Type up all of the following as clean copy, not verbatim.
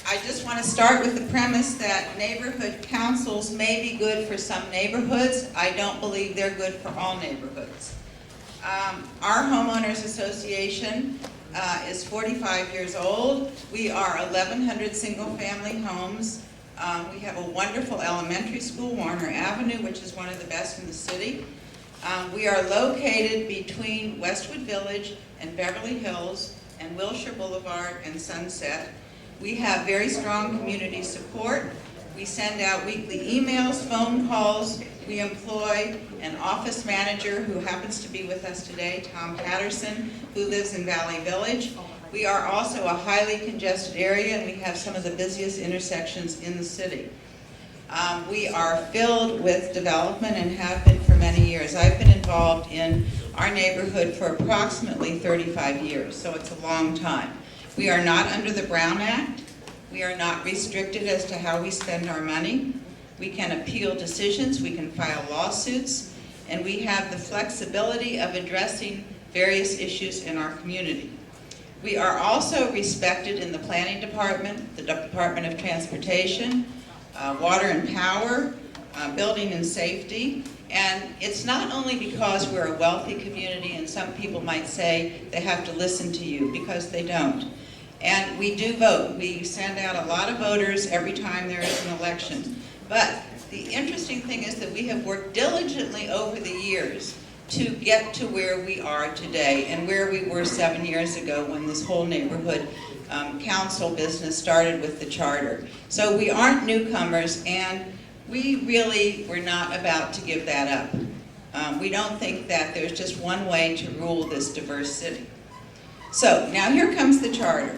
I just want to start with the premise that neighborhood councils may be good for some neighborhoods. I don't believe they're good for all neighborhoods. Our homeowners association is 45 years old. We are 1,100 single-family homes. We have a wonderful elementary school, Warner Avenue, which is one of the best in the city. We are located between Westwood Village and Beverly Hills and Wilshire Boulevard and Sunset. We have very strong community support. We send out weekly emails, phone calls. We employ an office manager who happens to be with us today, Tom Patterson, who lives in Valley Village. We are also a highly congested area, and we have some of the busiest intersections in the city. We are filled with development and have been for many years. I've been involved in our neighborhood for approximately 35 years, so it's a long time. We are not under the Brown Act. We are not restricted as to how we spend our money. We can appeal decisions, we can file lawsuits, and we have the flexibility of addressing various issues in our community. We are also respected in the planning department, the Department of Transportation, water and power, building and safety. And it's not only because we're a wealthy community, and some people might say they have to listen to you, because they don't. And we do vote. We send out a lot of voters every time there is an election. But the interesting thing is that we have worked diligently over the years to get to where we are today and where we were 7 years ago when this whole neighborhood council business started with the charter. So we aren't newcomers, and we really were not about to give that up. We don't think that there's just one way to rule this diverse city. So now here comes the charter.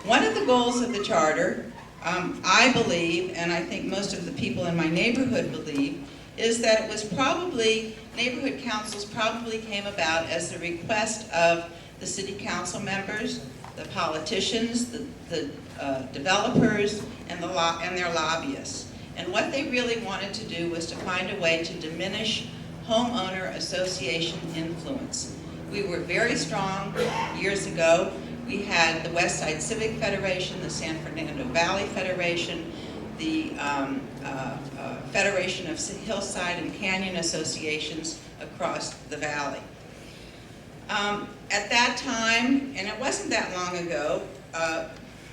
One of the goals of the charter, I believe, and I think most of the people in my neighborhood believe, is that it was probably, neighborhood councils probably came about as the request of the city council members, the politicians, the developers, and their lobbyists. And what they really wanted to do was to find a way to diminish homeowner association influence. We were very strong years ago. We had the West Side Civic Federation, the San Fernando Valley Federation, the Federation of Hillside and Canyon Associations across the valley. At that time, and it wasn't that long ago,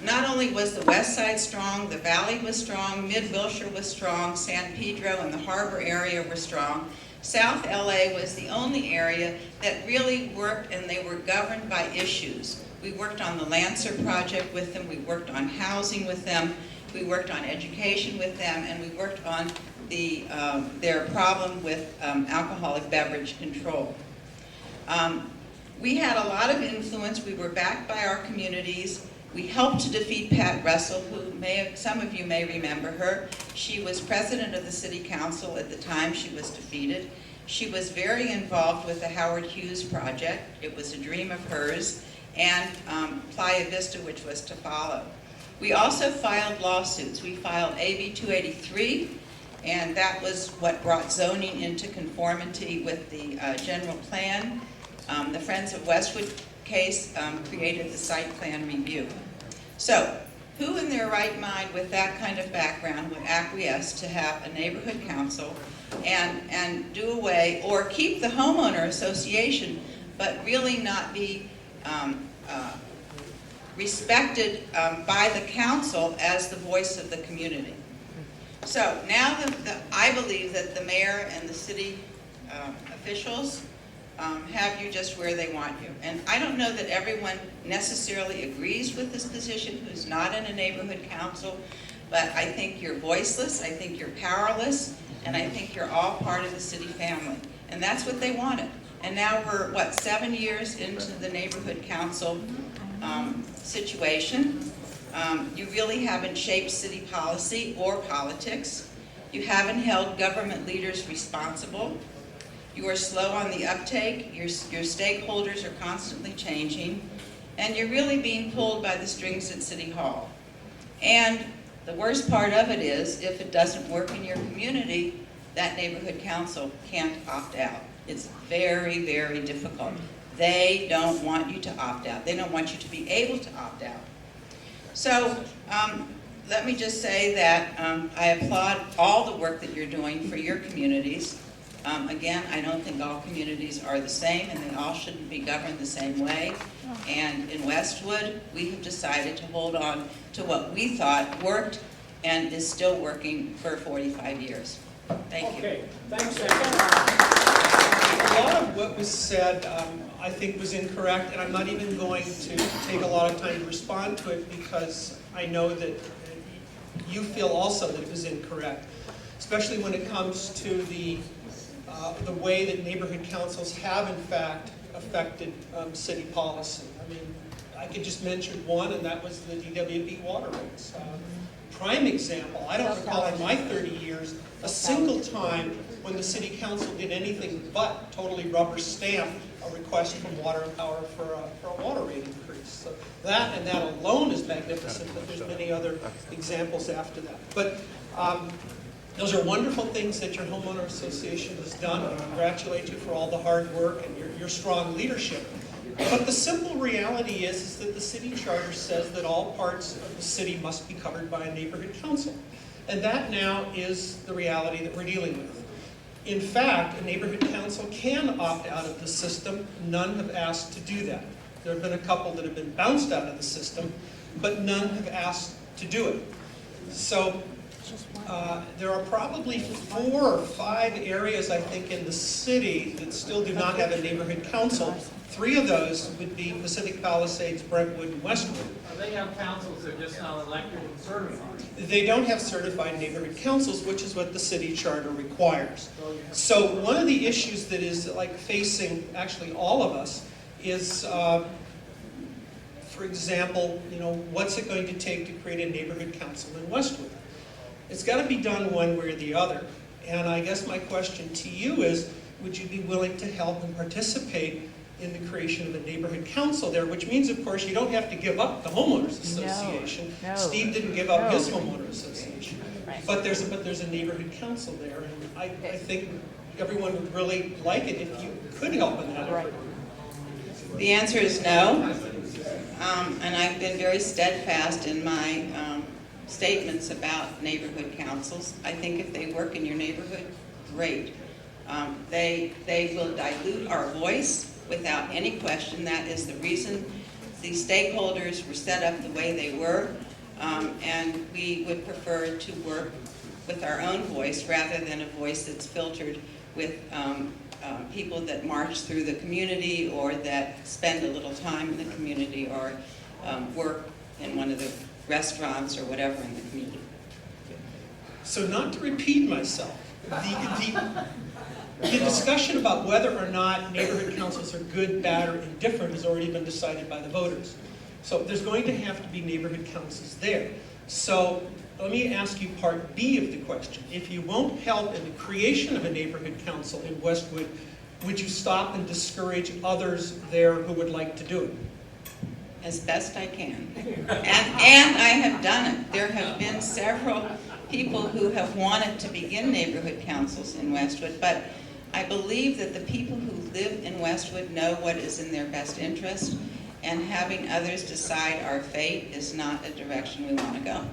not only was the West Side strong, the Valley was strong, Mid-Wilshire was strong, San Pedro and the Harbor area were strong. South LA was the only area that really worked, and they were governed by issues. We worked on the Lancer project with them, we worked on housing with them, we worked on education with them, and we worked on their problem with alcoholic beverage control. We had a lot of influence. We were backed by our communities. We helped to defeat Pat Russell, who some of you may remember her. She was president of the city council at the time she was defeated. She was very involved with the Howard Hughes project. It was a dream of hers, and Playa Vista, which was to follow. We also filed lawsuits. We filed AB 283, and that was what brought zoning into conformity with the general plan. The Friends of Westwood case created the site plan review. So, who in their right mind with that kind of background would acquiesce to have a neighborhood council and do away, or keep the homeowner association, but really not be respected by the council as the voice of the community? So now I believe that the mayor and the city officials have you just where they want you. And I don't know that everyone necessarily agrees with this position who's not in a neighborhood council, but I think you're voiceless, I think you're powerless, and I think you're all part of the city family. And that's what they wanted. And now we're, what, 7 years into the neighborhood council situation. You really haven't shaped city policy or politics. You haven't held government leaders responsible. You are slow on the uptake, your stakeholders are constantly changing, and you're really being pulled by the strings at City Hall. And the worst part of it is, if it doesn't work in your community, that neighborhood council can't opt out. It's very, very difficult. They don't want you to opt out. They don't want you to be able to opt out. So let me just say that I applaud all the work that you're doing for your communities. Again, I don't think all communities are the same, and they all shouldn't be governed the same way. And in Westwood, we have decided to hold on to what we thought worked and is still working for 45 years. Thank you. Okay, thanks, Sam. A lot of what was said, I think, was incorrect, and I'm not even going to take a lot of time to respond to it because I know that you feel also that it was incorrect, especially when it comes to the way that neighborhood councils have, in fact, affected city policy. I mean, I could just mention one, and that was the DWB water rates. Prime example, I don't recall in my 30 years a single time when the city council did anything but totally rubber stamp a request from Water and Power for a water rate increase. So that and that alone is magnificent, but there's many other examples after that. But those are wonderful things that your homeowner association has done. I congratulate you for all the hard work and your strong leadership. But the simple reality is that the city charter says that all parts of the city must be covered by a neighborhood council. And that now is the reality that we're dealing with. In fact, a neighborhood council can opt out of the system. None have asked to do that. There have been a couple that have been bounced out of the system, but none have asked to do it. So there are probably 4 or 5 areas, I think, in the city that still do not have a neighborhood council. 3 of those would be Pacific Palisades, Brentwood, and Westwood. They have councils, they're just not elected and certified. They don't have certified neighborhood councils, which is what the city charter requires. So one of the issues that is like facing actually all of us is, for example, what's it going to take to create a neighborhood council in Westwood? It's got to be done one way or the other. And I guess my question to you is, would you be willing to help and participate in the creation of a neighborhood council there, which means, of course, you don't have to give up the homeowners association. No. Steve didn't give up his homeowner association. Right. But there's a neighborhood council there, and I think everyone would really like it if you could help in that effort. The answer is no, and I've been very steadfast in my statements about neighborhood councils. I think if they work in your neighborhood, great. They will dilute our voice without any question. That is the reason the stakeholders were set up the way they were, and we would prefer to work with our own voice rather than a voice that's filtered with people that march through the community or that spend a little time in the community or work in one of the restaurants or whatever in the community. So not to repeat myself, the discussion about whether or not neighborhood councils are good, bad, or indifferent has already been decided by the voters. So there's going to have to be neighborhood councils there. So let me ask you part B of the question. If you won't help in the creation of a neighborhood council in Westwood, would you stop and discourage others there who would like to do it? As best I can. And I have done it. There have been several people who have wanted to begin neighborhood councils in Westwood, but I believe that the people who live in Westwood know what is in their best interest, and having others decide our fate is not a direction we want to go.